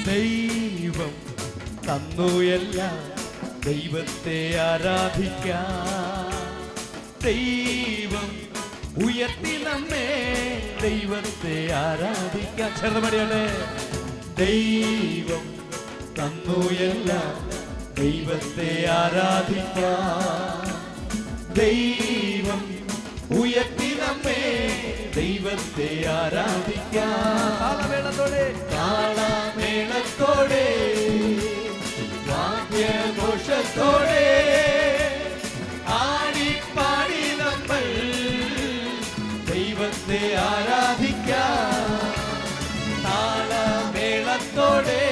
ദൈവം തന്നു എല്ലാം, ദൈവത്തെ ആരാധിക്കാം. ദൈവം ഉയർത്തി നമ്മെ, ദൈവത്തെ ആരാധിക്കാം. ചെറുതമടിയോടെ. ദൈവം തന്നു എല്ലാം, ദൈവത്തെ ആരാധിക്കാം. ദൈവം ഉയർത്തി നമ്മെ, ദൈവത്തെ ആരാധിക്കാം. താളമേളത്തോടെ, താളമേളത്തോടെ, വാദ്യഘോഷത്തോടെ ആടിപ്പാടി നമ്മൾ ദൈവത്തെ ആരാധിക്കാം. താളമേളത്തോടെ,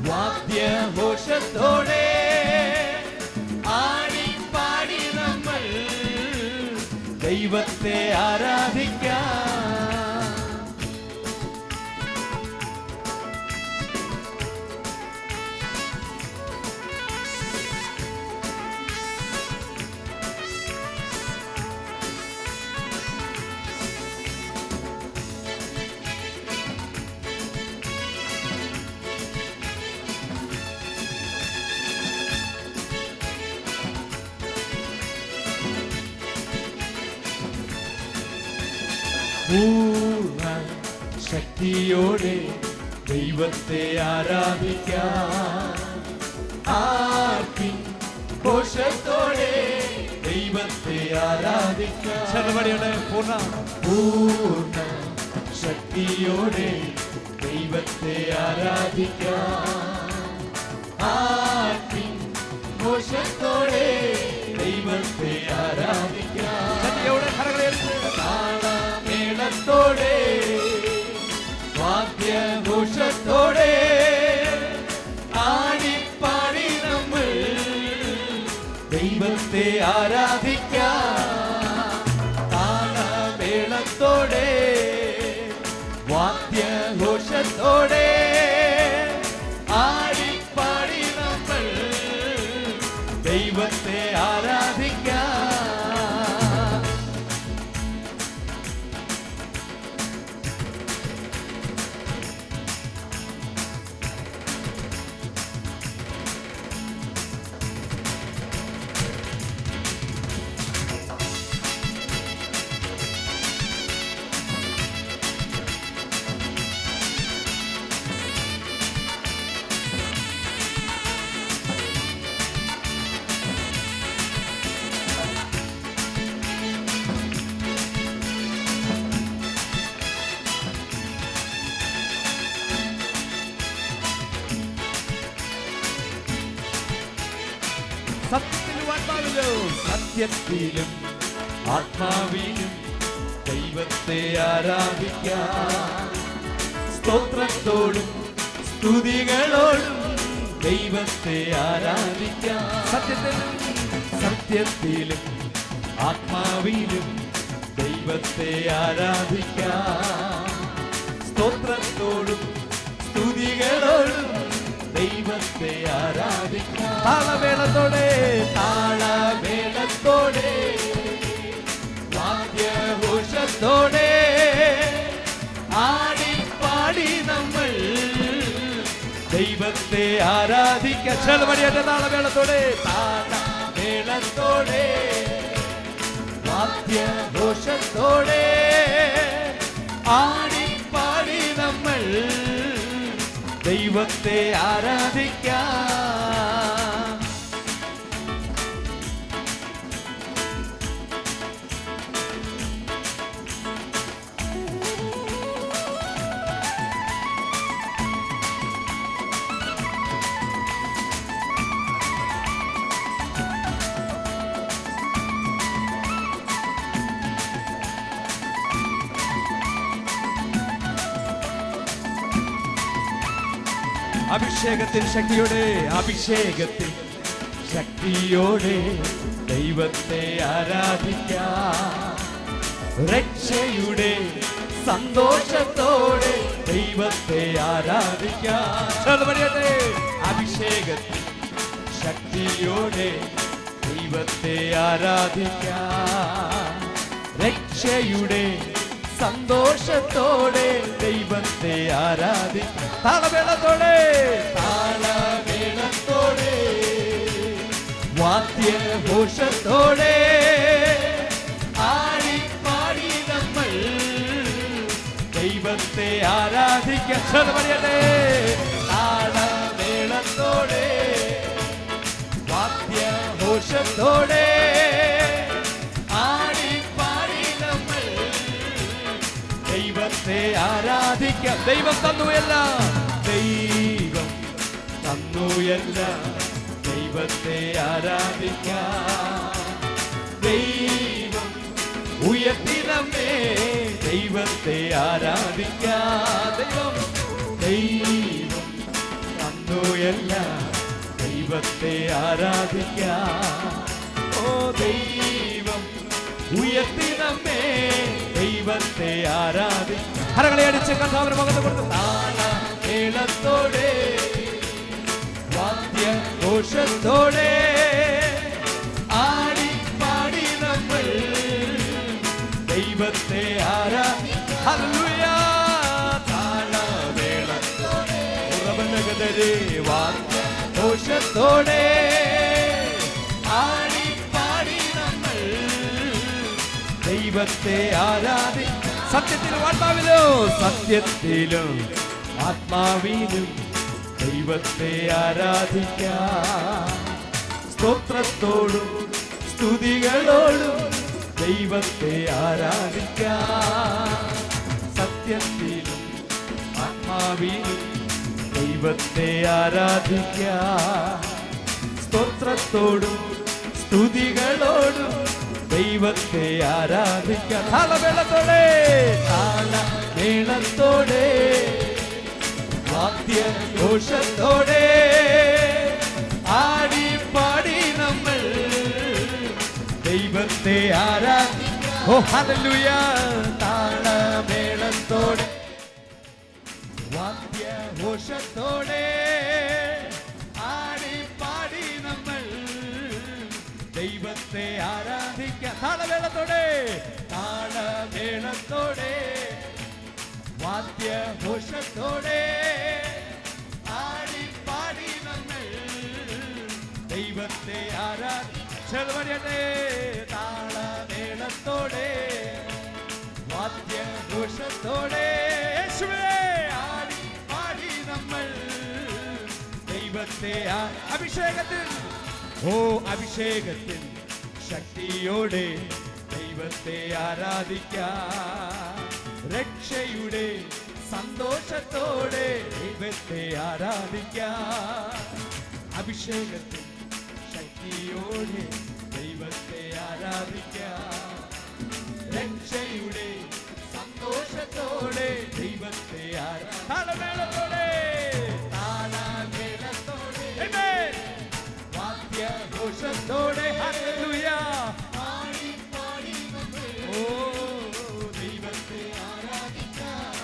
വാദ്യഘോഷത്തോടെ ആടിപ്പാടി നമ്മൾ ദൈവത്തെ ആരാധിക്കാം. പൂർണ്ണ ശക്തിയോടെ ദൈവത്തെ ആരാധിക്കാം. ആർത്തി ഘോഷത്തോടെ ദൈവത്തെ ആരാധിക്കാം. ചെറുപടിയോടെ. പൂർണ്ണ ശക്തിയോടെ ദൈവത്തെ ആരാധിക്കാം. ആർത്തി ഘോഷത്തോടെ ദൈവത്തെ ആരാധിക്കാം. താളമേളത്തോടെ, വാദ്യഘോഷത്തോടെ ആടിപ്പാടി നമ്മൾ ദൈവത്തെ ആരാധിക്കാം. താളമേളത്തോടെ, വാദ്യഘോഷത്തോടെ ആടിപ്പാടി നമ്മൾ ദൈവത്തെ ആരാധിക്കാം. സത്യത്തിലും ആത്മാവിലും ദൈവത്തെ ആരാധിക്കാം. സ്തോത്രത്തോടും സ്തുതികളോടും ദൈവത്തെ ആരാധിക്കാം. സത്യത്തിലും ആത്മാവിലും ദൈവത്തെ ആരാധിക്കാം. സ്തോത്രത്തോടും സ്തുതികളോടും ദൈവത്തെ ആരാധിക്കാം. താളമേളത്തോടെ, താളമേളത്തോടെ, വാദ്യഘോഷത്തോടെ ആടിപ്പാടി നമ്മൾ ദൈവത്തെ ആരാധിക്കാം. ചെറുപടിയുടെ താളമേളത്തോടെ, താളമേളത്തോടെ, വാദ്യഘോഷത്തോടെ ആടിപ്പാടി നമ്മൾ ദൈവത്തെ ആരാധിക്കാം. അഭിഷേകത്തിൽ ശക്തിയോടെ, അഭിഷേകത്തിൽ ശക്തിയോടെ ദൈവത്തെ ആരാധിക്കാം. രക്ഷയുടെ സന്തോഷത്തോടെ ദൈവത്തെ ആരാധിക്കാം. അഭിഷേകത്തിൽ ശക്തിയോടെ ദൈവത്തെ ആരാധിക്കാം. രക്ഷയുടെ സന്തോഷത്തോടെ ദൈവത്തെ ആരാധിക്കാം. താളമേളത്തോടെ താളമേളത്തോടെ വാദ്യഘോഷത്തോടെ ആടിപ്പാടി നമ്മൾ ദൈവത്തെ ആരാധിക്കാം. താളമേളത്തോടെ വാദ്യഘോഷത്തോടെ ആടിപ്പാടി നമ്മൾ ദൈവത്തെ ആരാധിക്കാം. ദൈവം തന്നു എല്ലാം, ദൈവം തന്നു എല്ലാം, ദൈവത്തെ ആരാധിക്കാം. ദൈവം ഉയർത്തി നമ്മെ ദൈവത്തെ ആരാധിക്കാം. ദൈവം തന്നു എല്ലാം, ദൈവത്തെ ആരാധിക്കാം. ഓ ദൈവം ഉയർത്തി നമ്മെ ദൈവത്തെ ആരാധിക്കാം. കരങ്ങളെ അടിച്ച് കർത്താവിന് മകനെ കൊടുത്ത് താളമേളത്തോടെ വാദ്യഘോഷത്തോടെ ആടിപ്പാടി നമ്മൾ ദൈവത്തെ ആരാധിക്കാം. ഹല്ലേലൂയ. താളമേളത്തോടെ ഉറവനഗതരെ വാദ്യഘോഷത്തോടെ ആടിപ്പാടി നമ്മൾ ദൈവത്തെ ആരാധിക്കാം. സത്യത്തിലും ആത്മാവിലും, സത്യത്തിലും ആത്മാവിലും ദൈവത്തെ ആരാധിക്കാം. സ്തോത്രത്തോടും സ്തുതികളോടും ദൈവത്തെ ആരാധിക്കാം. സത്യത്തിലും ആത്മാവിലും ദൈവത്തെ ആരാധിക്കാം. സ്തോത്രത്തോടും സ്തുതികളോടും ദൈവത്തെ ആരാധിക്കാം. താളമേളത്തോടെ താളമേളത്തോടെ വാദ്യഘോഷത്തോടെ ആടിപ്പാടി നമ്മൾ ദൈവത്തെ ആരാധിക്കാം. ഓ ഹല്ലേലൂയ. താളമേളത്തോടെ വാദ്യഘോഷത്തോടെ ആടിപ്പാടി നമ്മൾ ദൈവത്തെ ആരാധിക്കാം. താളമേളത്തോടെ താളമേളത്തോടെ വാദ്യഘോഷത്തോടെ ആടിപ്പാടി നമ്മൾ ദൈവത്തെ ആരാധിക്കട്ടെ. താളമേളത്തോടെ വാദ്യഘോഷത്തോടെ ആടിപ്പാടി നമ്മൾ ദൈവത്തെ അഭിഷേകത്തിൽ, ഓ അഭിഷേകത്തിൽ ശക്തിയോടെ ദൈവത്തെ ആരാധിക്കാം. രക്ഷയുടെ സന്തോഷത്തോടെ ദൈവത്തെ ആരാധിക്കാം. അഭിഷേകത്തിൽ ശക്തിയോടെ ദൈവത്തെ ആരാധിക്കാം. രക്ഷയുടെ സന്തോഷത്തോടെ ദൈവത്തെ താളമേളത്തോടെ താളമേളത്തോടെ വാദ്യഘോഷത്തോടെ ഹല്ലേലൂയ. ഓ ദൈവത്തെ ആരാധിക്കാം.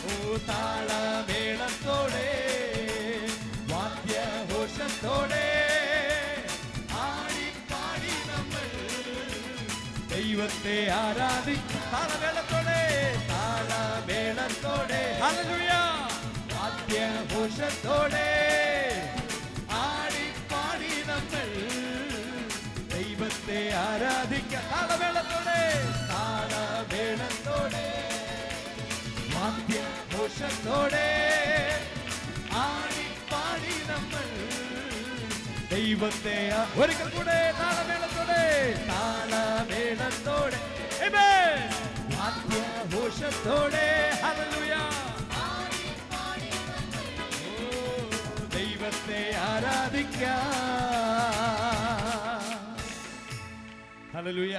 ഓ താളമേളത്തോടെ വാദ്യഘോഷത്തോടെ ആടിപ്പാടി നമ്മൾ ദൈവത്തെ ആരാധിക്കാം. താളമേളത്തോടെ താളമേളത്തോടെ ഹല്ലേലൂയ. വാദ്യഘോഷത്തോടെ ആടിപ്പാടി നമ്മൾ ദൈവത്തെ ആരാധിക്കാം. താളമേളത്തോടെ താളമേളത്തോടെ വാദ്യഘോഷത്തോടെ ആടിപ്പാടി നമ്മൾ ദൈവത്തെ ഒരിക്കൽ കൂടെ താളമേളത്തോടെ താളമേളത്തോടെ വാദ്യഘോഷത്തോടെ ഹല്ലേലൂയ. ദൈവത്തെ ആരാധിക്കാം. ഹല്ലേലൂയ.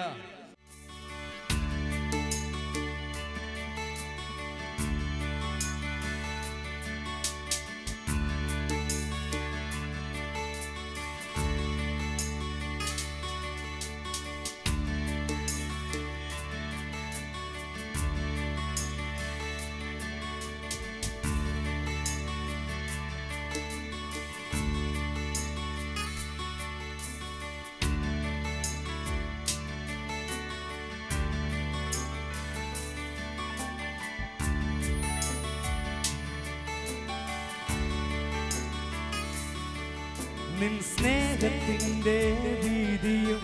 നിൻ സ്നേഹത്തിൻ്റെ വീതിയും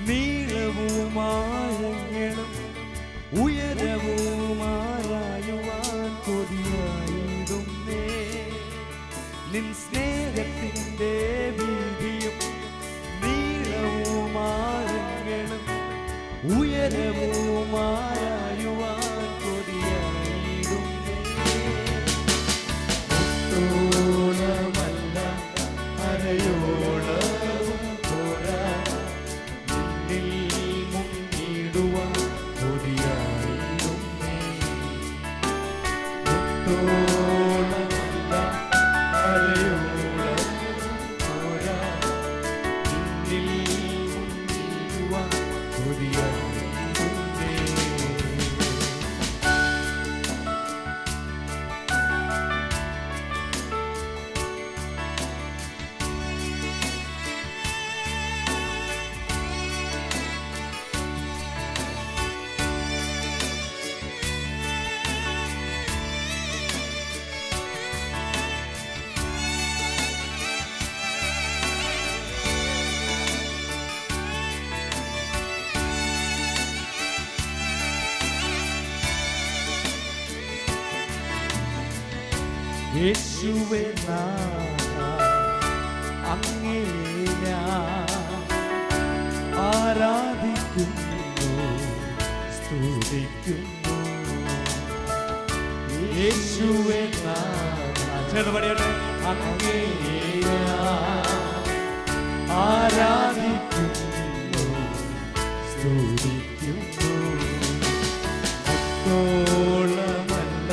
നീളവുമാഴങ്ങളും ഉയരവുമാറായുവാൻ കൊതിയായിടുന്നേ. നിൻ സ്നേഹത്തിൻ്റെ വീതിയും നീളവുമാഴങ്ങളും ഉയരവുമാറായുവാൻ കൊതിയായിടുന്നേ. ഒട്ടോളമല്ല അരയോളവും പോരാ, നിന്നിൽ മുങ്ങിടുവാൻ കൊതിയായിടുന്നേ. ഒട്ടോളമല്ല അരയോളവും പോരാ, നിന്നിൽ മുങ്ങിടുവാൻ കൊതിയായിടുന്നേ. യേശുവേ നാഥാ, അങ്ങയെ ഞാൻ ആരാധിക്കുന്നു, സ്തുതിക്കുന്നു. യേശുവേ നാഥാ, ചേർന്ന് പാടിയാട്ടെ. അങ്ങയെ ഞാൻ ആരാധിക്കുന്നു, സ്തുതിക്കുന്നു. ഒട്ടോളമല്ല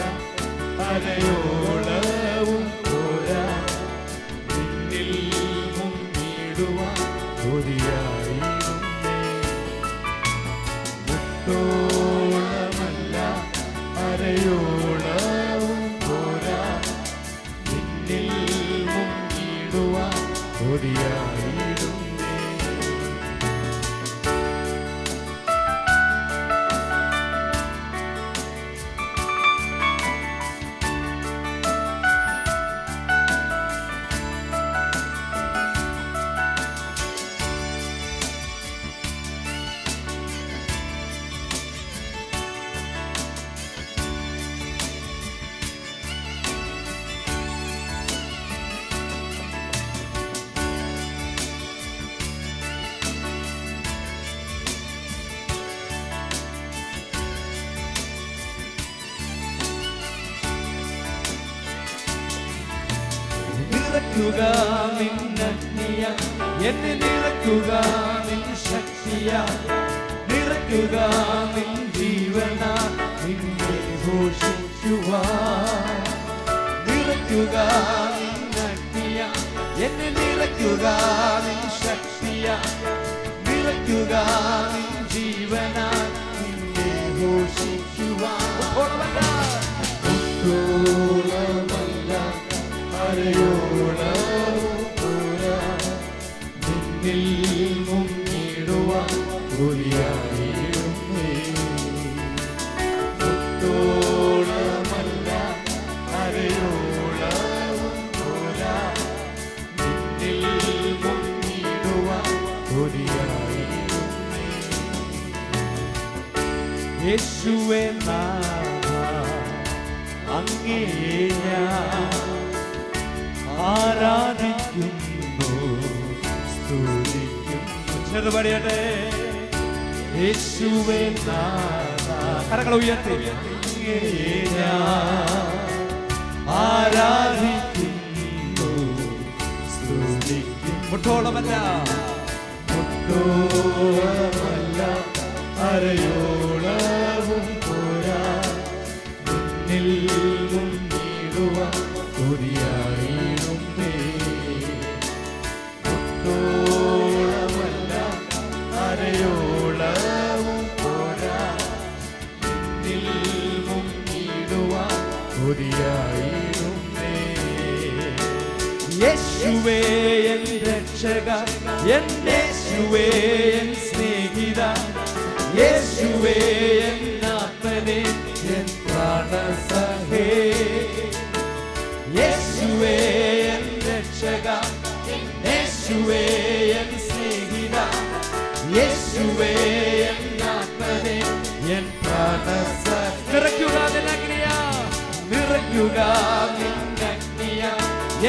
അരയോളവും പോരാ, നിന്നിൽ മുങ്ങിടുവാൻ കൊതിയായിടുന്നേ. ഒട്ടോളമല്ല അരയോളവും പോരാ, നിന്നിൽ മുങ്ങിടുവാൻ കൊതിയായിടുന്നേ. നിറയ്ക്കുക നിന്നഗ്നിയ, എന്നെ നിറയ്ക്കുക നിൻ ശക്തിയ, നിറയ്ക്കുക നിൻ ജീവന, നിന്നെ ഘോഷിക്കുവാൻ. നിറയ്ക്കുക നിന്നഗ്നിയ, എന്നെ നിറയ്ക്കുക നിൻ ശക്തിയ, നിറയ്ക്കുക നിൻ ജീവന, നിന്നെ ഘോഷിക്കുവാൻ. ഒട്ടോളമല്ല അരയോളവും പോരാ, നിന്നിൽ മുങ്ങിടുവാൻ കൊതിയായിടുന്നേ. ഒട്ടോളമല്ല അരയോളവും പോരാ, നിന്നിൽ മുങ്ങിടുവാൻ കൊതിയായിടുന്നേ. യേശുവേ നാഥാ, അങ്ങയെ ഞാൻ ആരാധിക്കുന്നു, സ്തുതിക്കുന്നു. ചേർന്ന് പാടിയാട്ടെ. യേശുവേ നാഥാ, കരങ്ങൾ ഉയർത്തി, അങ്ങയെ ഞാൻ ആരാധിക്കുന്നു, സ്തുതിക്കുന്നു. മുട്ടോളമല്ല മുട്ടോളമല്ല അരയോളവും പോരാ, നിന്നിൽ മുങ്ങിടുവാൻ കൊതിയായിടുന്നേ. ഒട്ടോളമല്ല അരയോളവും പോരാ, നിന്നിൽ മുങ്ങിടുവാൻ കൊതിയായിടുന്നേ. യേശുവേ എൻ രക്ഷക, എൻ യേശുവേ എൻ സ്നേഹിത, യേശുവേ എൻ ആത്മനേ, എൻ പ്രാണസഖേ. യേശുവേ എൻ രക്ഷക, യേശുവേ എൻ ആത്മനേ എൻ പ്രാണസ നിറയ്ക്കുക നിന്നഗ്നിയ നിറയ്ക്കുക നിന്നഗ്നിയ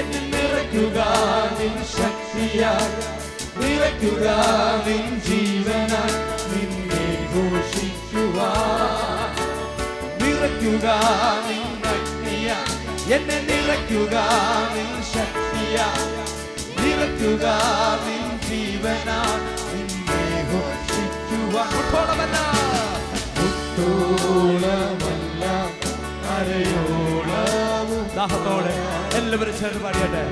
എന്നെ നിറയ്ക്കുക നിൻ ശക്തിയാൽ നിറയ്ക്കുക നിൻ ജീവനാൽ നിന്നെ ഘോഷിക്കുവാൻ നിറയ്ക്കുക നിന്നഗ്നിയ എന്നെ നിറയ്ക്കുക നിൻ ശക്തിയാൽ നിറയ്ക്കുക നിൻ ജീവനാൽ നിന്നെ ഘോഷിക്കുവാൻ മുട്ടോളമല്ല അരയോളവും ദാഹത്തോടെ എല്ലാവരും ചേർന്ന് പാടിയട്ടെ.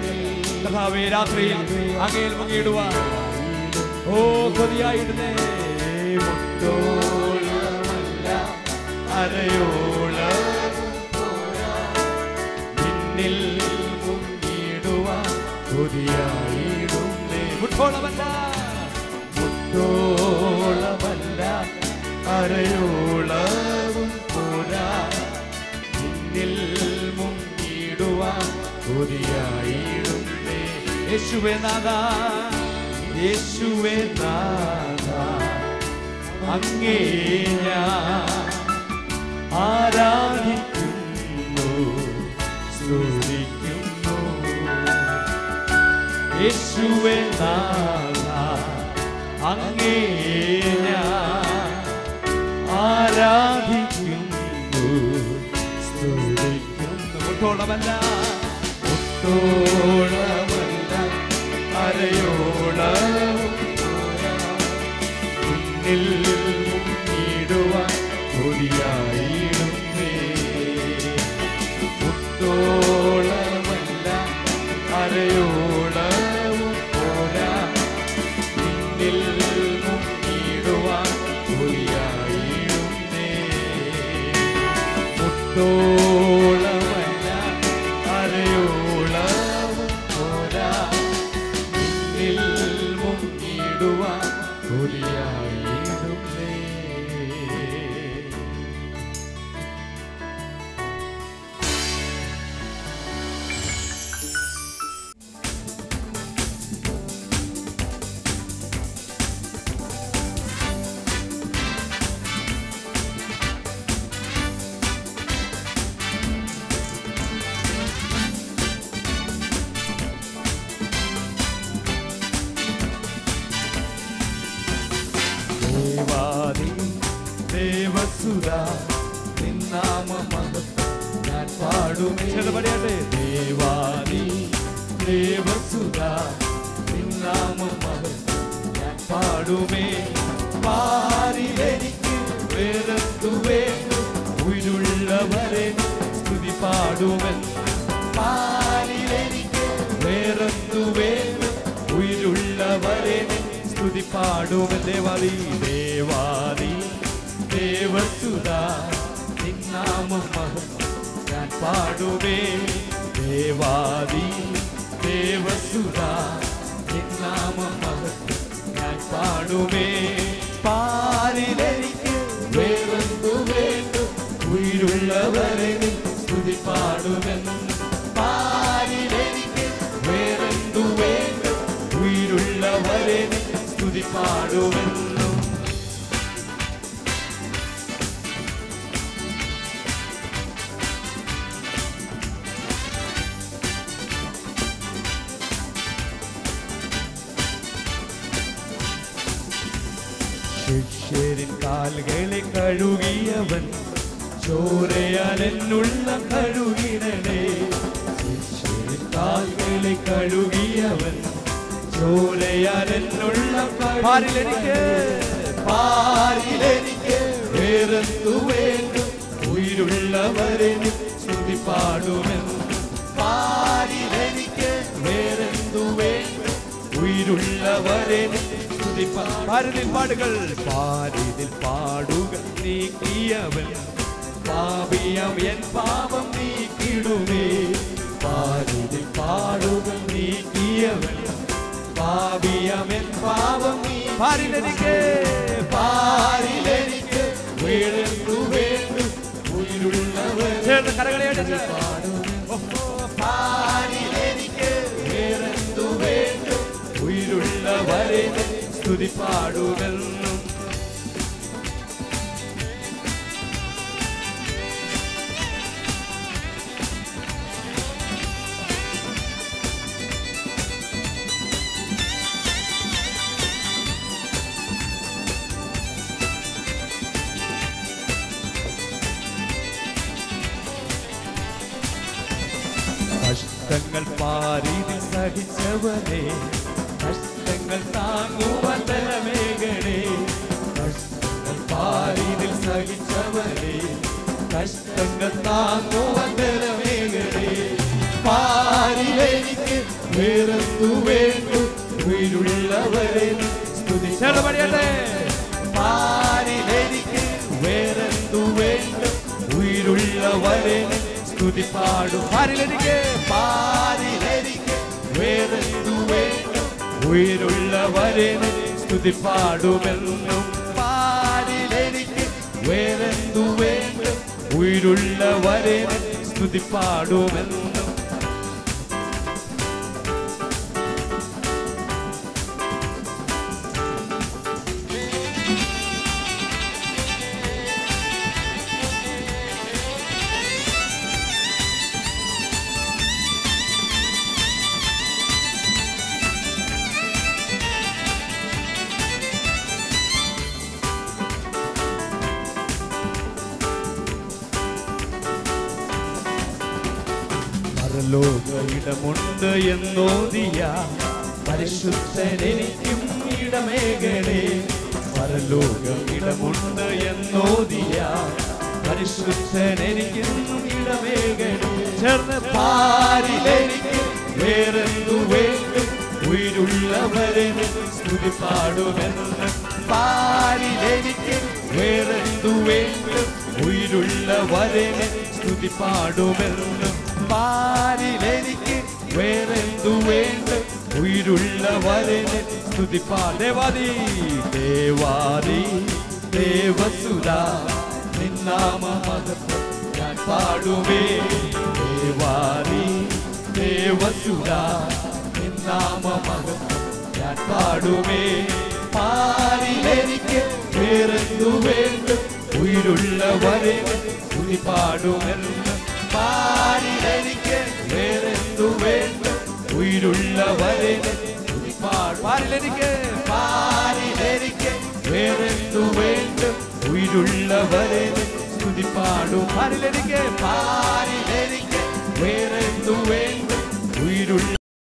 കർത്താവേ രാത്രിയിൽ അങ്ങയിൽ മുങ്ങിയിടുവാൻ ഓ കൊതിയായിടുന്നേ. മുട്ടോളമല്ല അരയോളവും നിന്നിൽ മുങ്ങിയിടുവാൻ കൊതിയായിടുന്നേ. മുട്ടോളമല്ല മുട്ടോളമല്ല അരയോളവും പോരാ നിന്നിൽ മുങ്ങിടുവാൻ കൊതിയായിടുന്നേ. യേശുവേ നാഥാ യേശുവേ നാഥാ അങ്ങേ ഞാൻ ആരാധിക്കുന്നു സ്തുതിക്കുന്നു. യേശുവേ നാഥാ അങ്ങേ ഞാൻ ആരാധിക്കുന്നു സ്തുതിക്കുന്നു. മുട്ടോളമല്ല മുട്ടോളമല്ല അരയോളവും നിന്നിൽ മുങ്ങിടുവാൻ കൊതിയായിടുന്നേ. മുട്ടോളമല്ല അരയോളവും പോരാ നിന്നിൽ മുങ്ങിടുവാൻ കൊതിയായിടുന്നേ. മുട്ടോളമല്ല അരയോളവും പോരാ നിന്നിൽ മുങ്ങിടുവാൻ കൊതിയായിടുന്നേ. ദേവാദി ദേവസുരാ നിന്നാമമഹത്വം ഞാൻ പാടുമേ. ദേവാദി ദേവസുരാ നിന്നാമമഹത്വം ഞാൻ പാടുമേ. പാരിലെനിക്ക് വേറെന്തു വേണ്ടു ഉயிருള്ളവരെ സ്തുതി പാടുമെന്ന്. പാരിലെനിക്ക് വേറെന്തു വേണ്ടു ഉயிருള്ളവരെ സ്തുതി പാടുമെന്ന്. ദേവാദി ദേവാദി ദേവസുതാ നിന്നാമം മഹത്വം ഞാൻ പാടുമേ. ദേവാദി ദേവസുതാ നിന്നാമം മഹത്വം ഞാൻ പാടുമേ. പാരിലെനിക്ക് വേറെന്തു വേണ്ടു ഉயிருള്ളവരെ സ്തുതി പാടുമെന്ന്. പാരിലെനിക്ക് വേറെന്തു വേണ്ടു ഉயிருള്ളവരെ സ്തുതി പാടുമെന്നും. ശിഷ്യരിൻ കാൽകളെ കഴുകിയവൻ ചോരയാൽ എന്നുള്ള കഴുകിടണേ. ശിഷ്യരിൻ കാൽകളെ കഴുകിയവൻ ചോരയാൽ എന്നുള്ള പാരിലെനിക്ക് പാരിലെനിക്ക് വേറെന്തു വേണ്ടു ഉயிருള്ളവരെ സ്തുതി പാടുമെന്ന്. പാരിലെനിക്ക് വേറെന്തു വേണ്ടു ഉயிருള്ളവരെ സ്തുതി പാരിതിൽ പാടുകൾ. പാരിതിൽ പാടുകൾ നീക്കിയവൻ പാപിയം എൻ പാപം നീക്കിടുമേ. പാരിതിൽ പാടുകൾ നീക്കിയവൻ പാപിയം എൻ പാപം നീ. പാരിലെനിക്ക് പാരിലെനിക്ക് വേറെന്തു വേണ്ടു ഉயிருള്ളവർ ചേർന്ന് കരകളെ അടിച്ച് പാരിലെനിക്ക് വേറെന്തു വേണ്ടു ഉയിരുള്ളവരെ സ്തുതി പാടുമെന്നും. കഷ്ടങ്ങൾ പാരിതിൽ സഹിച്ചവനെ, കഷ്ടങ്ങൾ താങ്ങുവാൻ ബലമേകണേ. കഷ്ടങ്ങൾ പാരിതിൽ സഹിച്ചവനെ, കഷ്ടങ്ങൾ താങ്ങുവാൻ ബലമേകണേ. പാരിലെനിക്ക് വേറെന്തു വേണ്ടു, ഉயிருള്ളവരെ സ്തുതിച്ചേ. പാരിലെനിക്ക് വേറെന്തു വേണ്ടു, ഉயிருള്ളവരെ സ്തുതി പാടും. പാരിലെനിക്ക് വേറെന്തു വേണ്ടു, ഉயிருള്ളവരെ സ്തുതി പാടുമെന്നും. പാരിലെനിക്ക് വേറെന്തു വേണ്ടു, ഉயிருള്ളവരെ സ്തുതി പാടുമെന്നും. പരലോക ഇടമുണ്ട് എന്നോദിയ പരിശുദ്ധനെനിക്കും ഇടമേകണേ. പരലോക ഇടമുണ്ട് എന്നോദിയ പരിശുദ്ധനെനിക്കും ഇടമേകണേ. ചേർന്ന് പാരിലെനിക്ക് വേറെന്തു വേണ്ടു, ഉயிருള്ളവരെ സ്തുതി പാടുമെന്ന്. പാരിലെനിക്ക് വേറെന്തു വേണ്ടു, ഉயிருള്ളവരെ സ്തുതി പാടുമെന്നും. പാരിലെനിക്ക് വേറെന്തു വേണ്ടു, ഉயிருള്ളവരെ സ്തുതി പാടേവാദി. ദേവാദി ദേവസുത നിന്നാമ മഹത്വം ഞാൻ പാടുമേ. ദേവാദി ദേവസുത നിന്നാമ മഹത്വം ഞാൻ പാടുമേ. പാരിലെനിക്ക് വേറെന്തു വേണ്ടു, ഉயிருള്ളവരെ സ്തുതി പാടുമെന്ന്. പാരിലെനിക്ക് വേറെന്തു വേണ്ടു, ഉயிருള്ളവരെ സ്തുതി പാടും. പാരിലെനിക്ക് വേറെന്തു വേണ്ടു, ഉயிருള്ളവരെ സ്തുതി പാടും. പാരിലെനിക്ക് വേറെ